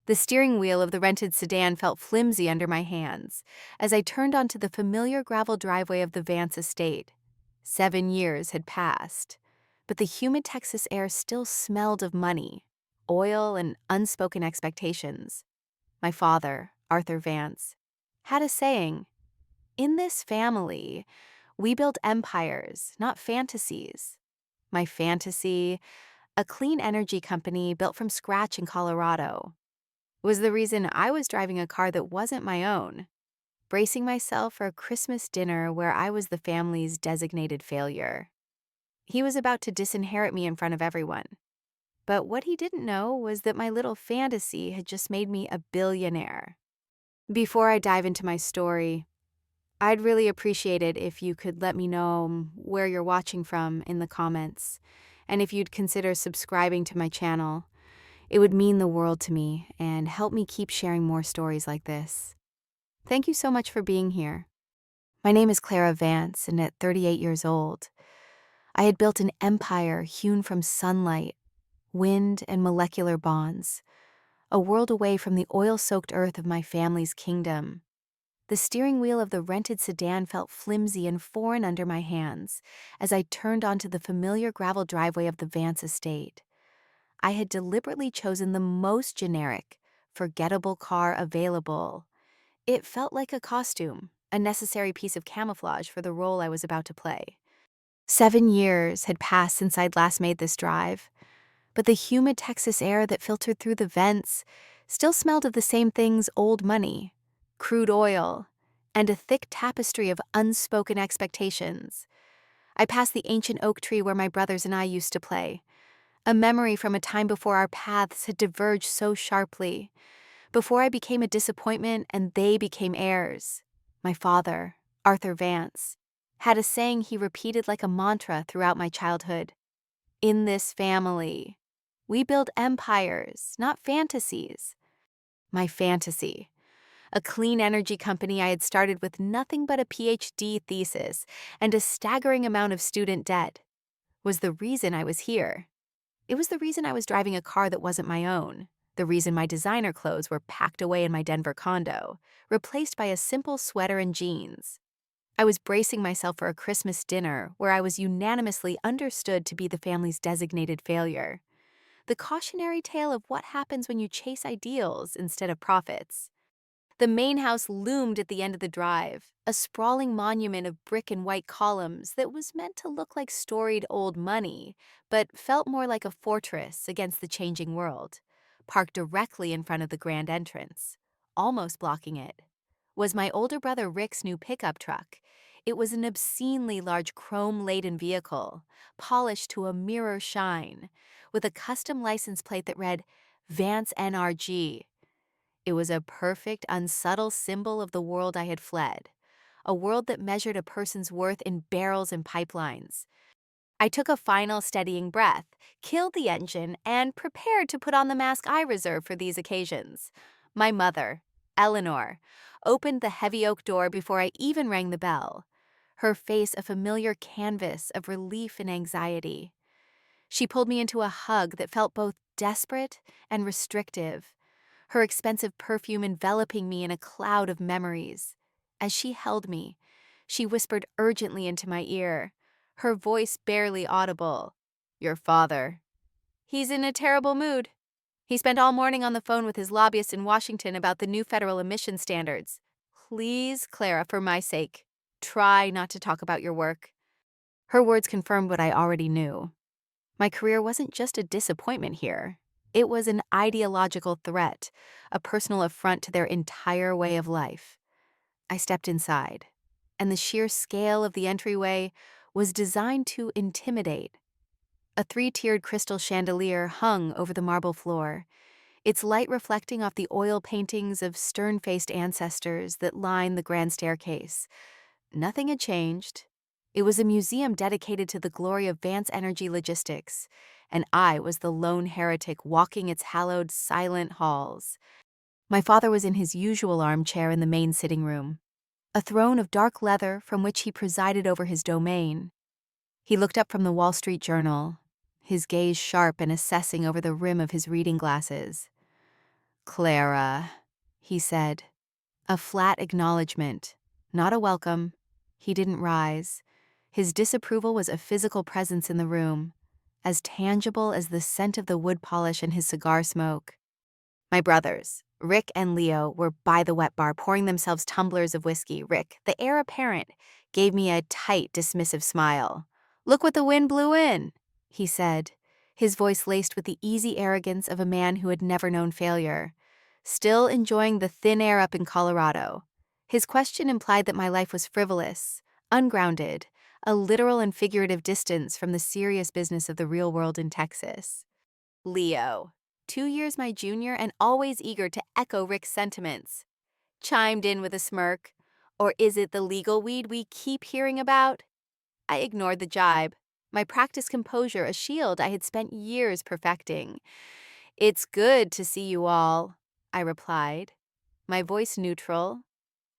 The steering wheel of the rented sedan felt flimsy under my hands as I turned onto the familiar gravel driveway of the Vance estate. 7 years had passed, but the humid Texas air still smelled of money, oil, and unspoken expectations. My father, Arthur Vance, had a saying: "In this family, we build empires, not fantasies." My fantasy, a clean energy company built from scratch in Colorado, was the reason I was driving a car that wasn't my own, bracing myself for a Christmas dinner where I was the family's designated failure. He was about to disinherit me in front of everyone. But what he didn't know was that my little fantasy had just made me a billionaire. Before I dive into my story, I'd really appreciate it if you could let me know where you're watching from in the comments, and if you'd consider subscribing to my channel. It would mean the world to me and help me keep sharing more stories like this. Thank you so much for being here. My name is Clara Vance, and at 38 years old, I had built an empire hewn from sunlight, wind, and molecular bonds, a world away from the oil-soaked earth of my family's kingdom. The steering wheel of the rented sedan felt flimsy and foreign under my hands as I turned onto the familiar gravel driveway of the Vance estate. I had deliberately chosen the most generic, forgettable car available. It felt like a costume, a necessary piece of camouflage for the role I was about to play. 7 years had passed since I'd last made this drive, but the humid Texas air that filtered through the vents still smelled of the same things: old money, crude oil, and a thick tapestry of unspoken expectations. I passed the ancient oak tree where my brothers and I used to play, a memory from a time before our paths had diverged so sharply, before I became a disappointment and they became heirs. My father, Arthur Vance, had a saying he repeated like a mantra throughout my childhood: "In this family, we build empires, not fantasies." My fantasy, a clean energy company I had started with nothing but a PhD thesis and a staggering amount of student debt, was the reason I was here. It was the reason I was driving a car that wasn't my own, the reason my designer clothes were packed away in my Denver condo, replaced by a simple sweater and jeans. I was bracing myself for a Christmas dinner where I was unanimously understood to be the family's designated failure. The cautionary tale of what happens when you chase ideals instead of profits. The main house loomed at the end of the drive, a sprawling monument of brick and white columns that was meant to look like storied old money, but felt more like a fortress against the changing world. Parked directly in front of the grand entrance, almost blocking it, was my older brother Rick's new pickup truck. It was an obscenely large chrome-laden vehicle, polished to a mirror shine, with a custom license plate that read Vance NRG. It was a perfect, unsubtle symbol of the world I had fled, a world that measured a person's worth in barrels and pipelines. I took a final steadying breath, killed the engine, and prepared to put on the mask I reserved for these occasions. My mother, Eleanor, opened the heavy oak door before I even rang the bell, her face a familiar canvas of relief and anxiety. She pulled me into a hug that felt both desperate and restrictive, her expensive perfume enveloping me in a cloud of memories. As she held me, she whispered urgently into my ear, her voice barely audible. "Your father. He's in a terrible mood. He spent all morning on the phone with his lobbyist in Washington about the new federal emission standards. Please, Clara, for my sake, try not to talk about your work." Her words confirmed what I already knew. My career wasn't just a disappointment here. It was an ideological threat, a personal affront to their entire way of life. I stepped inside, and the sheer scale of the entryway was designed to intimidate. A three-tiered crystal chandelier hung over the marble floor, its light reflecting off the oil paintings of stern-faced ancestors that line the grand staircase. Nothing had changed. It was a museum dedicated to the glory of Vance Energy Logistics, and I was the lone heretic walking its hallowed, silent halls. My father was in his usual armchair in the main sitting room, a throne of dark leather from which he presided over his domain. He looked up from the Wall Street Journal, his gaze sharp and assessing over the rim of his reading glasses. Clara, he said. A flat acknowledgement, not a welcome. He didn't rise. His disapproval was a physical presence in the room, as tangible as the scent of the wood polish in his cigar smoke. My brothers, Rick and Leo, were by the wet bar pouring themselves tumblers of whiskey. Rick, the heir apparent, gave me a tight, dismissive smile. "Look what the wind blew in," he said, his voice laced with the easy arrogance of a man who had never known failure. Still enjoying the thin air up in Colorado. His question implied that my life was frivolous, ungrounded, a literal and figurative distance from the serious business of the real world in Texas. Leo, 2 years my junior and always eager to echo Rick's sentiments, chimed in with a smirk. Or is it the legal weed we keep hearing about? I ignored the jibe, my practiced composure a shield I had spent years perfecting. "It's good to see you all," I replied, my voice neutral.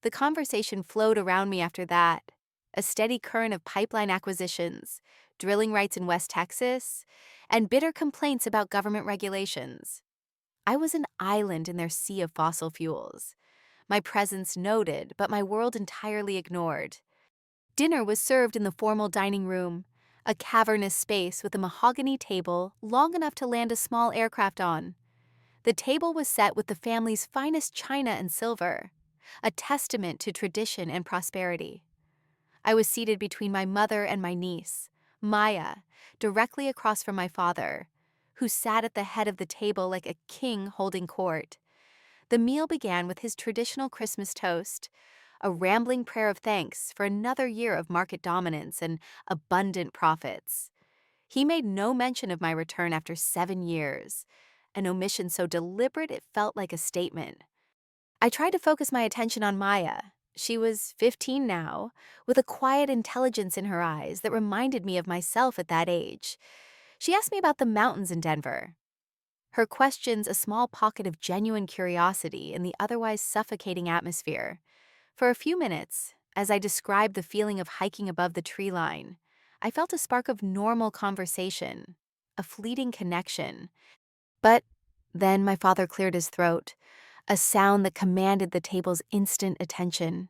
The conversation flowed around me after that, a steady current of pipeline acquisitions, drilling rights in West Texas, and bitter complaints about government regulations. I was an island in their sea of fossil fuels, my presence noted, but my world entirely ignored. Dinner was served in the formal dining room, a cavernous space with a mahogany table long enough to land a small aircraft on. The table was set with the family's finest china and silver, a testament to tradition and prosperity. I was seated between my mother and my niece, Maya, directly across from my father, who sat at the head of the table like a king holding court. The meal began with his traditional Christmas toast, a rambling prayer of thanks for another year of market dominance and abundant profits. He made no mention of my return after 7 years, an omission so deliberate it felt like a statement. I tried to focus my attention on Maya. She was 15 now, with a quiet intelligence in her eyes that reminded me of myself at that age. She asked me about the mountains in Denver. Her questions a small pocket of genuine curiosity in the otherwise suffocating atmosphere. For a few minutes, as I described the feeling of hiking above the tree line, I felt a spark of normal conversation, a fleeting connection. But then my father cleared his throat, a sound that commanded the table's instant attention.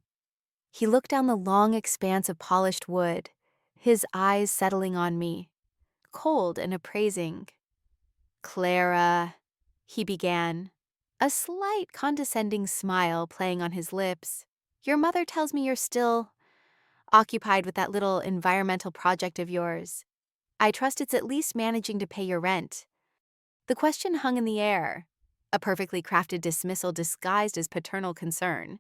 He looked down the long expanse of polished wood, his eyes settling on me, cold and appraising. "Clara," he began, a slight condescending smile playing on his lips. "Your mother tells me you're still occupied with that little environmental project of yours. I trust it's at least managing to pay your rent." The question hung in the air, a perfectly crafted dismissal disguised as paternal concern.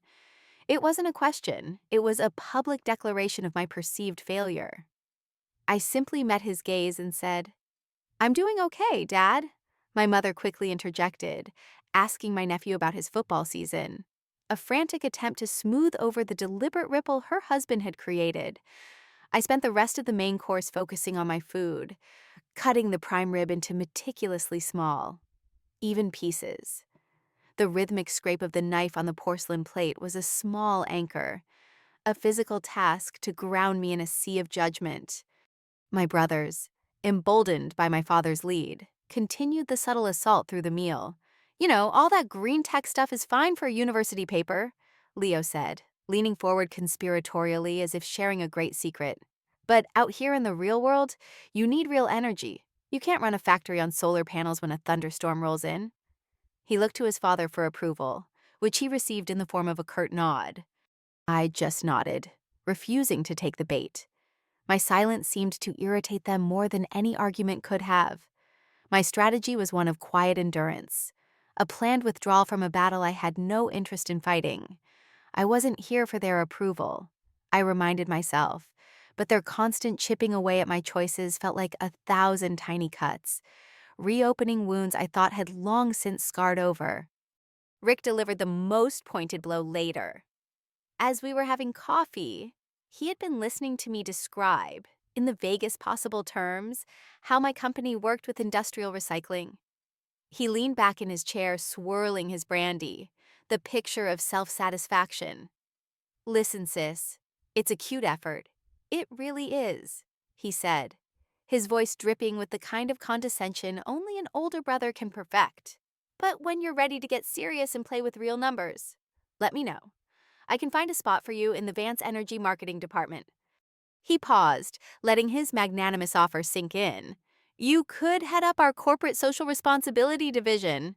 It wasn't a question, it was a public declaration of my perceived failure. I simply met his gaze and said, "I'm doing okay, Dad." My mother quickly interjected, asking my nephew about his football season, a frantic attempt to smooth over the deliberate ripple her husband had created. I spent the rest of the main course focusing on my food, cutting the prime rib into meticulously small, even pieces. The rhythmic scrape of the knife on the porcelain plate was a small anchor, a physical task to ground me in a sea of judgment. My brothers, emboldened by my father's lead, continued the subtle assault through the meal. "You know, all that green tech stuff is fine for a university paper," Leo said, leaning forward conspiratorially as if sharing a great secret. "But out here in the real world, you need real energy. You can't run a factory on solar panels when a thunderstorm rolls in." He looked to his father for approval, which he received in the form of a curt nod. I just nodded, refusing to take the bait. My silence seemed to irritate them more than any argument could have. My strategy was one of quiet endurance, a planned withdrawal from a battle I had no interest in fighting. I wasn't here for their approval, I reminded myself, but their constant chipping away at my choices felt like 1,000 tiny cuts, reopening wounds I thought had long since scarred over. Rick delivered the most pointed blow later. As we were having coffee, he had been listening to me describe, in the vaguest possible terms, how my company worked with industrial recycling. He leaned back in his chair, swirling his brandy, the picture of self-satisfaction. "Listen, sis, it's a cute effort. It really is," he said, his voice dripping with the kind of condescension only an older brother can perfect. But when you're ready to get serious and play with real numbers, let me know. I can find a spot for you in the Vance Energy Marketing Department. He paused, letting his magnanimous offer sink in. You could head up our corporate social responsibility division.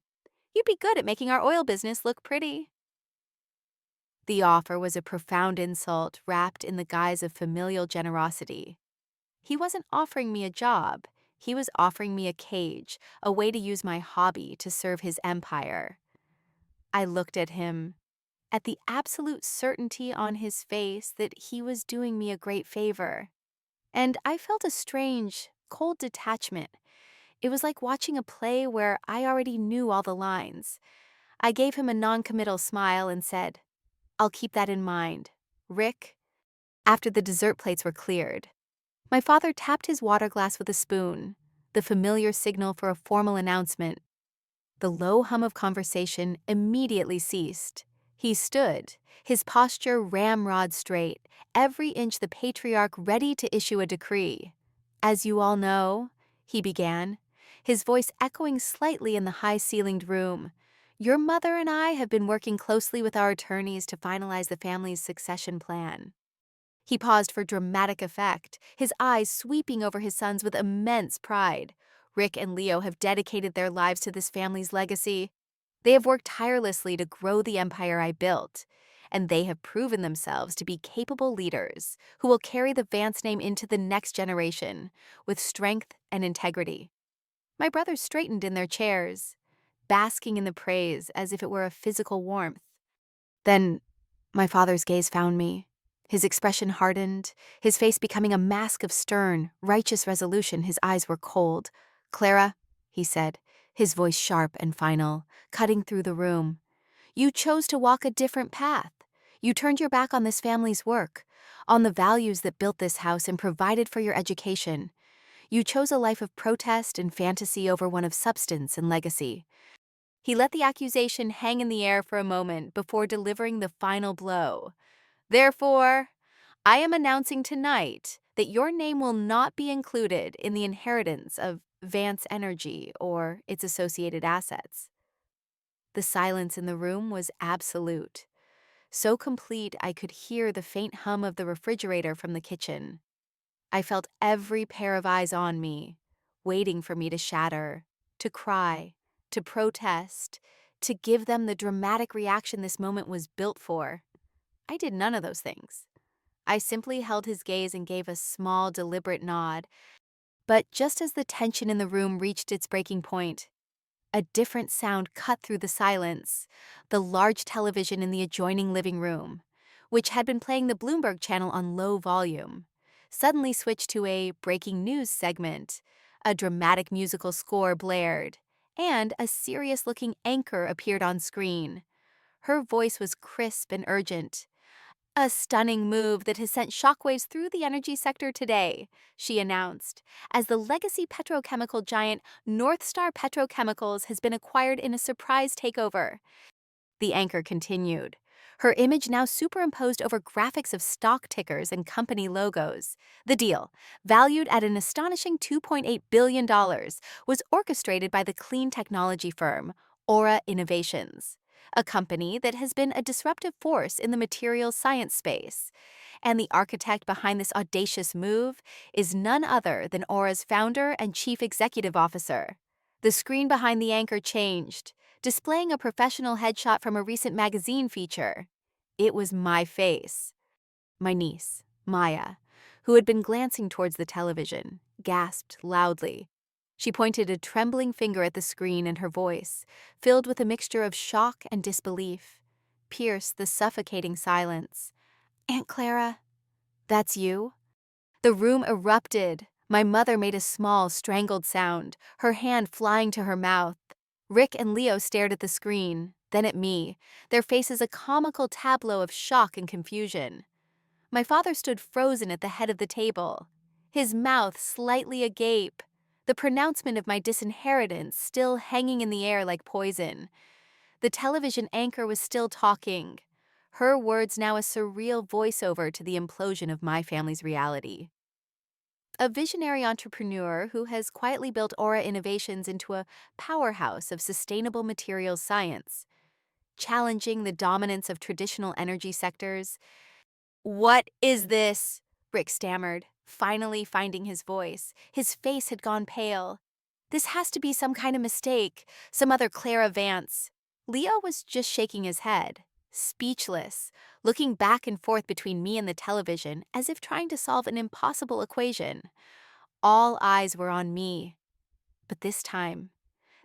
You'd be good at making our oil business look pretty. The offer was a profound insult wrapped in the guise of familial generosity. He wasn't offering me a job. He was offering me a cage, a way to use my hobby to serve his empire. I looked at him, at the absolute certainty on his face that he was doing me a great favor. And I felt a strange, cold detachment. It was like watching a play where I already knew all the lines. I gave him a non-committal smile and said, I'll keep that in mind. Rick, after the dessert plates were cleared, my father tapped his water glass with a spoon, the familiar signal for a formal announcement. The low hum of conversation immediately ceased. He stood, his posture ramrod straight, every inch the patriarch ready to issue a decree. As you all know, he began, his voice echoing slightly in the high-ceilinged room, your mother and I have been working closely with our attorneys to finalize the family's succession plan. He paused for dramatic effect, his eyes sweeping over his sons with immense pride. Rick and Leo have dedicated their lives to this family's legacy. They have worked tirelessly to grow the empire I built, and they have proven themselves to be capable leaders who will carry the Vance name into the next generation with strength and integrity. My brothers straightened in their chairs, basking in the praise as if it were a physical warmth. Then my father's gaze found me. His expression hardened, his face becoming a mask of stern, righteous resolution. His eyes were cold. Clara, he said, his voice sharp and final, cutting through the room. You chose to walk a different path. You turned your back on this family's work, on the values that built this house and provided for your education. You chose a life of protest and fantasy over one of substance and legacy. He let the accusation hang in the air for a moment before delivering the final blow. Therefore, I am announcing tonight that your name will not be included in the inheritance of Vance Energy or its associated assets. The silence in the room was absolute, so complete I could hear the faint hum of the refrigerator from the kitchen. I felt every pair of eyes on me, waiting for me to shatter, to cry, to protest, to give them the dramatic reaction this moment was built for. I did none of those things. I simply held his gaze and gave a small, deliberate nod. But just as the tension in the room reached its breaking point, a different sound cut through the silence. The large television in the adjoining living room, which had been playing the Bloomberg channel on low volume, suddenly switched to a breaking news segment. A dramatic musical score blared, and a serious-looking anchor appeared on screen. Her voice was crisp and urgent. A stunning move that has sent shockwaves through the energy sector today, she announced, as the legacy petrochemical giant North Star Petrochemicals has been acquired in a surprise takeover. The anchor continued, her image now superimposed over graphics of stock tickers and company logos. The deal, valued at an astonishing $2.8 billion, was orchestrated by the clean technology firm Aura Innovations, a company that has been a disruptive force in the materials science space. And the architect behind this audacious move is none other than Aura's founder and chief executive officer. The screen behind the anchor changed, displaying a professional headshot from a recent magazine feature. It was my face. My niece, Maya, who had been glancing towards the television, gasped loudly. She pointed a trembling finger at the screen, and her voice, filled with a mixture of shock and disbelief, pierced the suffocating silence. Aunt Clara, that's you? The room erupted. My mother made a small, strangled sound, her hand flying to her mouth. Rick and Leo stared at the screen, then at me, their faces a comical tableau of shock and confusion. My father stood frozen at the head of the table, his mouth slightly agape, the pronouncement of my disinheritance still hanging in the air like poison. The television anchor was still talking, her words now a surreal voiceover to the implosion of my family's reality. a visionary entrepreneur who has quietly built Aura Innovations into a powerhouse of sustainable materials science, challenging the dominance of traditional energy sectors. "What is this?" Rick stammered, finally finding his voice. His face had gone pale. "This has to be some kind of mistake, some other Clara Vance." Leo was just shaking his head, speechless, looking back and forth between me and the television as if trying to solve an impossible equation. All eyes were on me. But this time,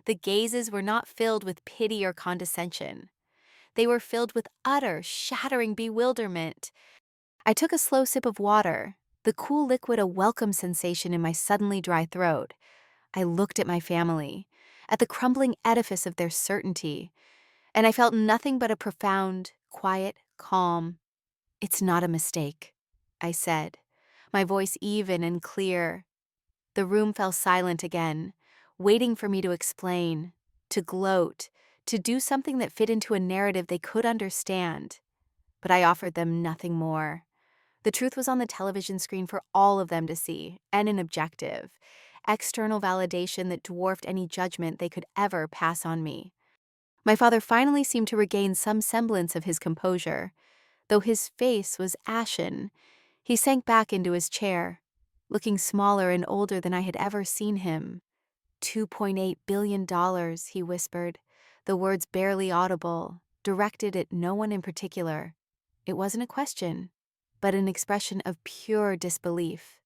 the gazes were not filled with pity or condescension. They were filled with utter, shattering bewilderment. I took a slow sip of water, the cool liquid a welcome sensation in my suddenly dry throat. I looked at my family, at the crumbling edifice of their certainty, and I felt nothing but a profound, quiet calm. "It's not a mistake," I said, my voice even and clear. The room fell silent again, waiting for me to explain, to gloat, to do something that fit into a narrative they could understand. But I offered them nothing more. The truth was on the television screen for all of them to see, and an objective, external validation that dwarfed any judgment they could ever pass on me. My father finally seemed to regain some semblance of his composure. Though his face was ashen, he sank back into his chair, looking smaller and older than I had ever seen him. $2.8 billion, he whispered, the words barely audible, directed at no one in particular. It wasn't a question, but an expression of pure disbelief.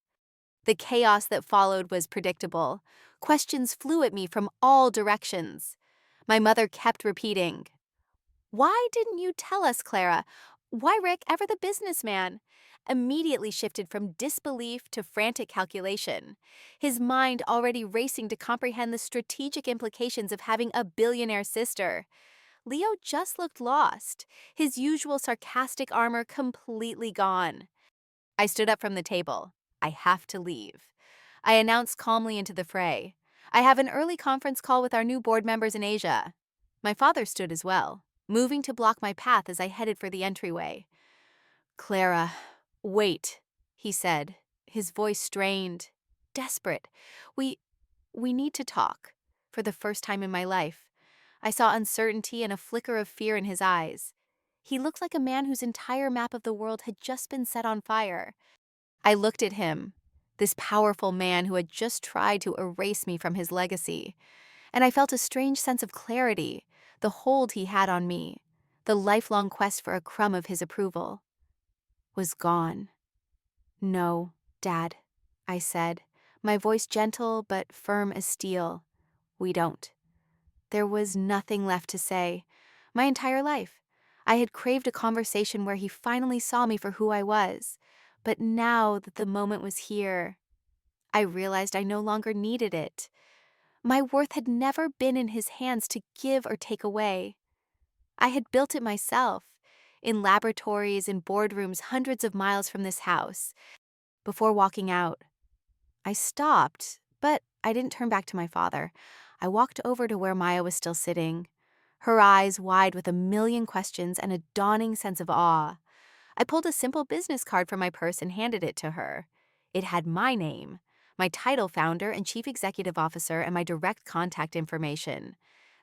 The chaos that followed was predictable. Questions flew at me from all directions. My mother kept repeating, "Why didn't you tell us, Clara? Why Rick ever the businessman?" Immediately shifted from disbelief to frantic calculation, his mind already racing to comprehend the strategic implications of having a billionaire sister. Leo just looked lost, his usual sarcastic armor completely gone. I stood up from the table. "I have to leave." I announced calmly into the fray. "I have an early conference call with our new board members in Asia." My father stood as well, moving to block my path as I headed for the entryway. "Clara, wait," he said, his voice strained, desperate. We need to talk." For the first time in my life, I saw uncertainty and a flicker of fear in his eyes. He looked like a man whose entire map of the world had just been set on fire. I looked at him, this powerful man who had just tried to erase me from his legacy, and I felt a strange sense of clarity, the hold he had on me, the lifelong quest for a crumb of his approval, was gone. "No, Dad," I said, my voice gentle but firm as steel. "We don't." There was nothing left to say. My entire life, I had craved a conversation where he finally saw me for who I was. But now that the moment was here, I realized I no longer needed it. My worth had never been in his hands to give or take away. I had built it myself, in laboratories and boardrooms hundreds of miles from this house. Before walking out, I stopped, but I didn't turn back to my father. I walked over to where Maya was still sitting, her eyes wide with a million questions and a dawning sense of awe. I pulled a simple business card from my purse and handed it to her. It had my name, my title, founder and chief executive officer, and my direct contact information.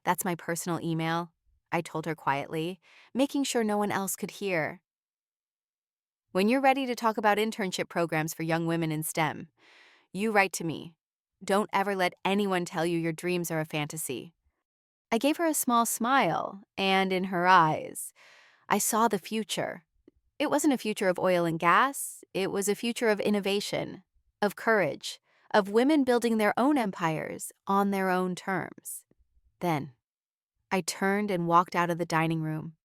"That's my personal email," I told her quietly, making sure no one else could hear. "When you're ready to talk about internship programs for young women in STEM, you write to me. Don't ever let anyone tell you your dreams are a fantasy." I gave her a small smile, and in her eyes, I saw the future. It wasn't a future of oil and gas. It was a future of innovation, of courage, of women building their own empires on their own terms. Then, I turned and walked out of the dining room,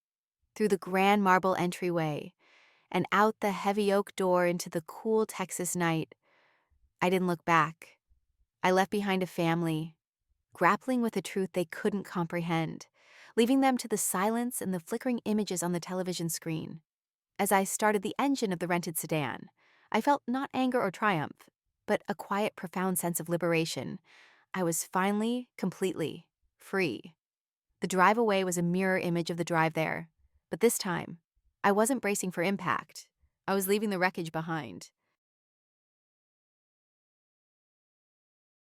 through the grand marble entryway, and out the heavy oak door into the cool Texas night. I didn't look back. I left behind a family, grappling with a truth they couldn't comprehend, leaving them to the silence and the flickering images on the television screen. As I started the engine of the rented sedan, I felt not anger or triumph, but a quiet, profound sense of liberation. I was finally, completely free. The drive away was a mirror image of the drive there, but this time, I wasn't bracing for impact. I was leaving the wreckage behind.